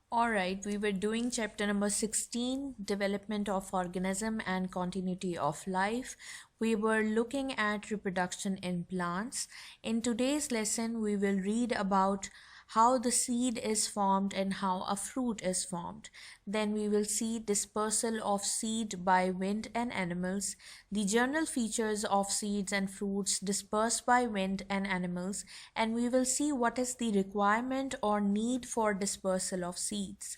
Alright, we were doing chapter number 16, Development of Organism and Continuity of Life. We were looking at reproduction in plants. In today's lesson, we will read about how the seed is formed and how a fruit is formed. Then we will see dispersal of seed by wind and animals, the general features of seeds and fruits dispersed by wind and animals, and we will see what is the requirement or need for dispersal of seeds.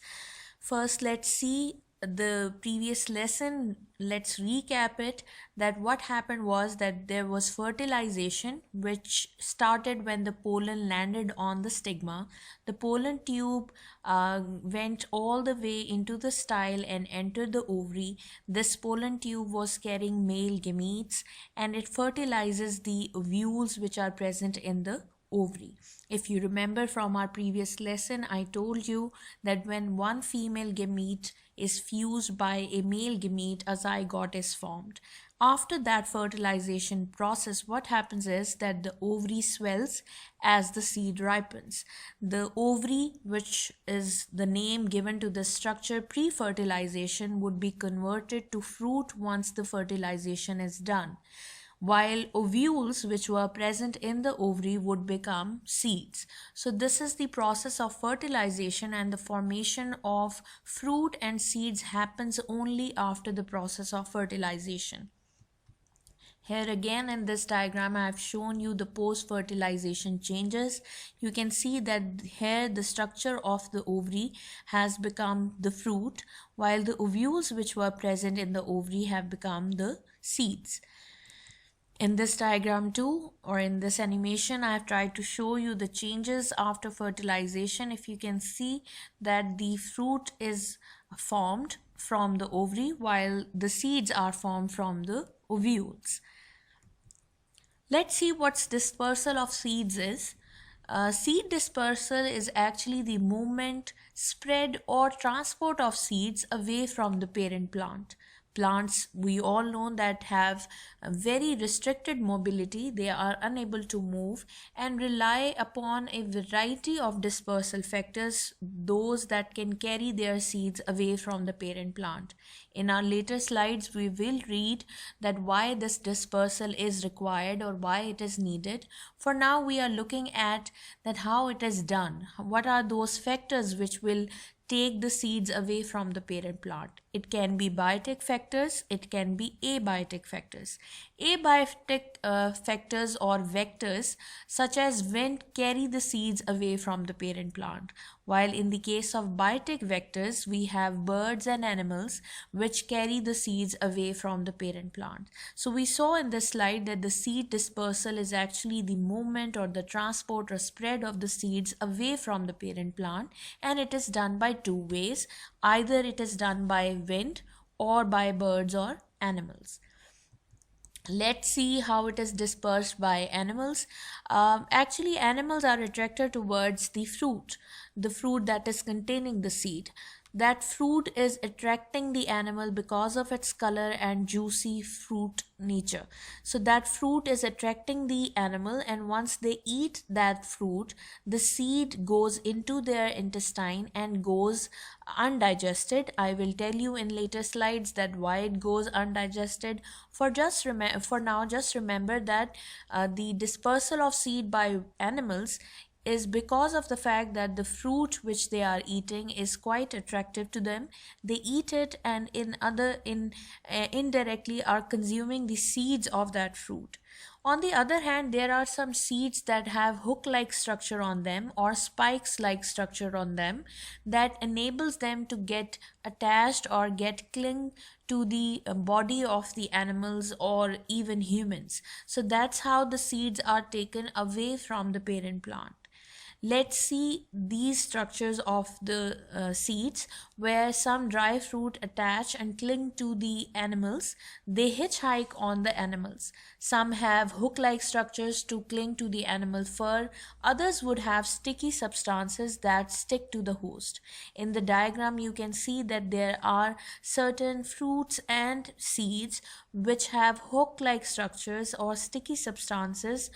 First, let's see the previous lesson. Let's recap it. That what happened was that there was fertilization, which started when the pollen landed on the stigma. The pollen tube went all the way into the style and entered the ovary. This pollen tube was carrying male gametes, and it fertilizes the ovules which are present in the ovary. If you remember from our previous lesson, I told you that when one female gamete is fused by a male gamete, a zygote is formed. After that fertilization process, what happens is that the ovary swells as the seed ripens. The ovary, which is the name given to the structure pre-fertilization, would be converted to fruit once the fertilization is done, while ovules which were present in the ovary would become seeds. So this is the process of fertilization, and the formation of fruit and seeds happens only after the process of fertilization. Here again in this diagram I have shown you the post-fertilization changes. You can see that here the structure of the ovary has become the fruit, while the ovules which were present in the ovary have become the seeds. In this diagram too, or in this animation, I have tried to show you the changes after fertilization. If you can see that the fruit is formed from the ovary while the seeds are formed from the ovules. Let's see what dispersal of seeds is. Seed dispersal is actually the movement, spread or transport of seeds away from the parent plant. Plants, we all know, that have a very restricted mobility. They are unable to move and rely upon a variety of dispersal factors, those that can carry their seeds away from the parent plant. In our later slides, we will read that why this dispersal is required or why it is needed. For now, we are looking at that how it is done. What are those factors which will take the seeds away from the parent plant? It can be biotic factors, it can be abiotic factors. Abiotic factors or vectors such as wind carry the seeds away from the parent plant, while in the case of biotic vectors we have birds and animals which carry the seeds away from the parent plant. So we saw in this slide that the seed dispersal is actually the movement or the transport or spread of the seeds away from the parent plant, and it is done by two ways. Either it is done by wind or by birds or animals. Let's see how it is dispersed by animals. Actually, animals are attracted towards the fruit that is containing the seed. That fruit is attracting the animal because of its color and juicy fruit nature. So that fruit is attracting the animal, and once they eat that fruit, the seed goes into their intestine and goes undigested. I will tell you in later slides that why it goes undigested. For now, just remember that the dispersal of seed by animals is because of the fact that the fruit which they are eating is quite attractive to them. They eat it, and indirectly are consuming the seeds of that fruit. On the other hand, there are some seeds that have hook-like structure on them or spikes-like structure on them that enables them to get attached or get cling to the body of the animals or even humans. So that's how the seeds are taken away from the parent plant. Let's see these structures of the seeds, where some dry fruit attach and cling to the animals. They hitchhike on the animals. Some have hook-like structures to cling to the animal fur. Others would have sticky substances that stick to the host. In the diagram, you can see that there are certain fruits and seeds which have hook-like structures or sticky substances,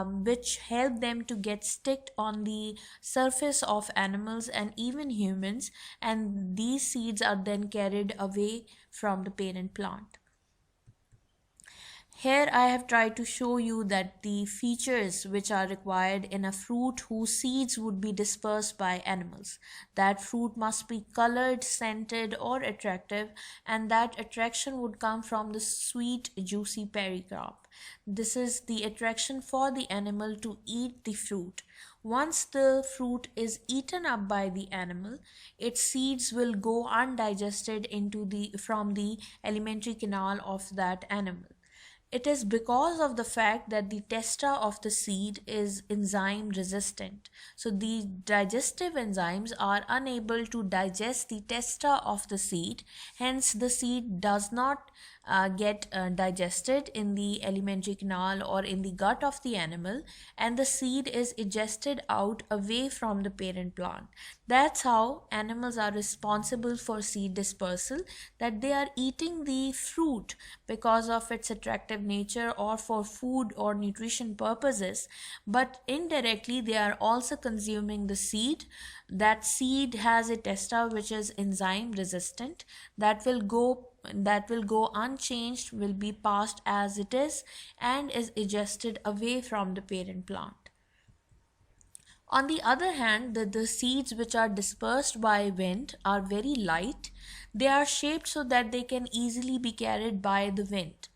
which help them to get sticked on the surface of animals and even humans, and these seeds are then carried away from the parent plant. Here I have tried to show you that the features which are required in a fruit whose seeds would be dispersed by animals. That fruit must be colored, scented or attractive, and that attraction would come from the sweet juicy pericarp. This is the attraction for the animal to eat the fruit. Once the fruit is eaten up by the animal, its seeds will go undigested from the alimentary canal of that animal. It is because of the fact that the testa of the seed is enzyme resistant. So the digestive enzymes are unable to digest the testa of the seed. Hence, the seed does not get digested in the alimentary canal or in the gut of the animal, and the seed is egested out away from the parent plant. That's how animals are responsible for seed dispersal, that they are eating the fruit because of its attractive nature or for food or nutrition purposes, but indirectly they are also consuming the seed. That seed has a testa which is enzyme resistant, that will go unchanged, will be passed as it is, and is egested away from the parent plant. On the other hand, the seeds which are dispersed by wind are very light. They are shaped so that they can easily be carried by the wind.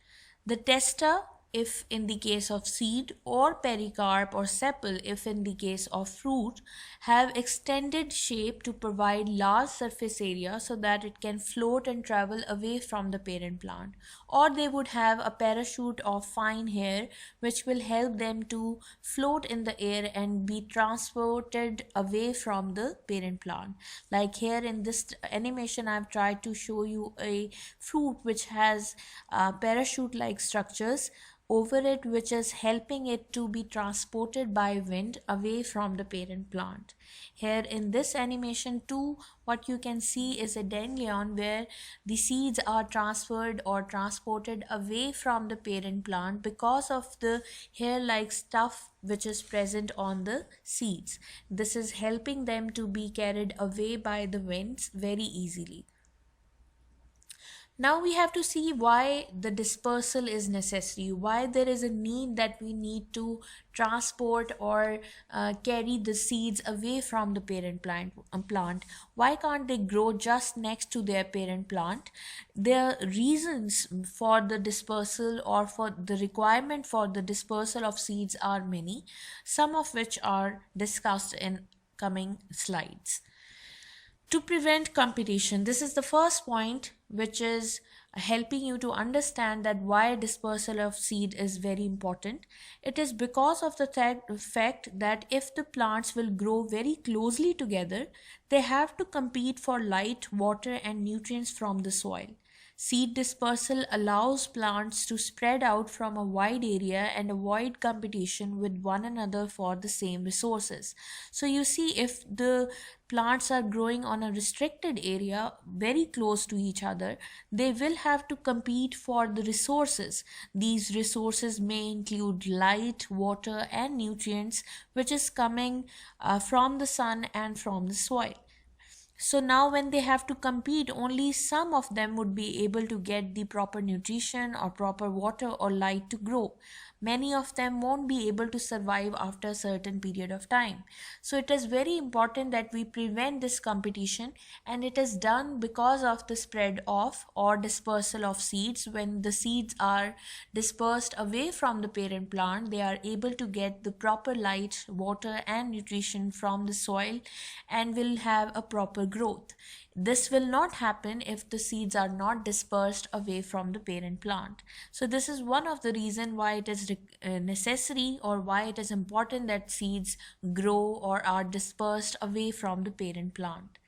The testa, if in the case of seed, or pericarp or sepal, if in the case of fruit, have extended shape to provide large surface area so that it can float and travel away from the parent plant. Or they would have a parachute of fine hair which will help them to float in the air and be transported away from the parent plant. Like here in this animation, I've tried to show you a fruit which has parachute-like structures over it, which is helping it to be transported by wind away from the parent plant. Here in this animation too, what you can see is a danglion where the seeds are transferred or transported away from the parent plant because of the hair-like stuff which is present on the seeds. This is helping them to be carried away by the winds very easily. Now we have to see why the dispersal is necessary, why there is a need that we need to transport or carry the seeds away from the parent plant. Why can't they grow just next to their parent plant? The reasons for the dispersal or for the requirement for the dispersal of seeds are many, some of which are discussed in coming slides. To prevent competition, this is the first point which is helping you to understand that why dispersal of seed is very important. It is because of the fact that if the plants will grow very closely together, they have to compete for light, water and nutrients from the soil. Seed dispersal allows plants to spread out from a wide area and avoid competition with one another for the same resources. So you see, if the plants are growing on a restricted area very close to each other, they will have to compete for the resources. These resources may include light, water and nutrients which is coming from the sun and from the soil. So now when they have to compete, only some of them would be able to get the proper nutrition or proper water or light to grow. Many of them won't be able to survive after a certain period of time. So it is very important that we prevent this competition, and it is done because of the spread of or dispersal of seeds. When the seeds are dispersed away from the parent plant, they are able to get the proper light, water and nutrition from the soil and will have a proper growth. This will not happen if the seeds are not dispersed away from the parent plant. So this is one of the reasons why it is necessary, or why it is important, that seeds grow or are dispersed away from the parent plant.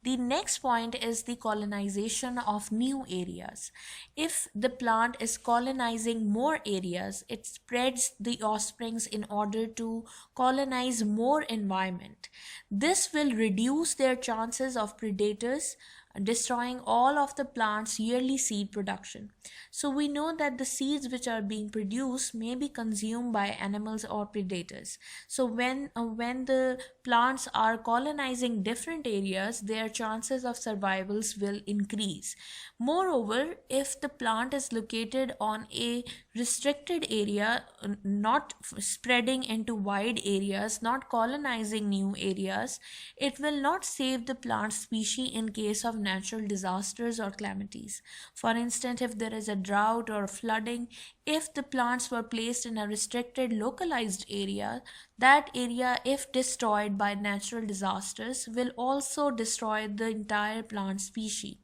The next point is the colonization of new areas. If the plant is colonizing more areas, it spreads the offsprings in order to colonize more environment. This will reduce their chances of predators destroying all of the plant's yearly seed production. So we know that the seeds which are being produced may be consumed by animals or predators. So when the plants are colonizing different areas, their chances of survivals will increase. Moreover, if the plant is located on a restricted area, not spreading into wide areas, not colonizing new areas, it will not save the plant species in case of natural disasters or calamities. For instance, if there is a drought or flooding, if the plants were placed in a restricted localized area, that area, if destroyed by natural disasters, will also destroy the entire plant species.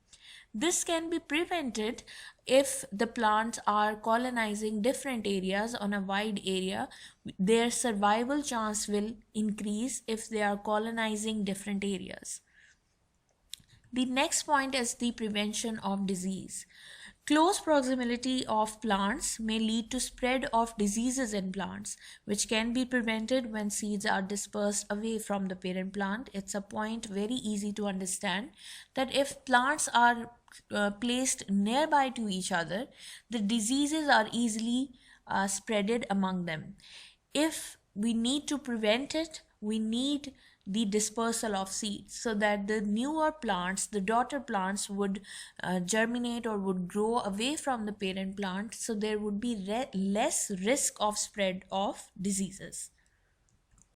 This can be prevented if the plants are colonizing different areas on a wide area. Their survival chance will increase if they are colonizing different areas. The next point is the prevention of disease. Close proximity of plants may lead to spread of diseases in plants, which can be prevented when seeds are dispersed away from the parent plant. It's a point very easy to understand that if plants are placed nearby to each other, the diseases are easily spreaded among them. If we need to prevent it, we need the dispersal of seeds so that the newer plants, the daughter plants, would germinate or would grow away from the parent plant, so there would be less risk of spread of diseases.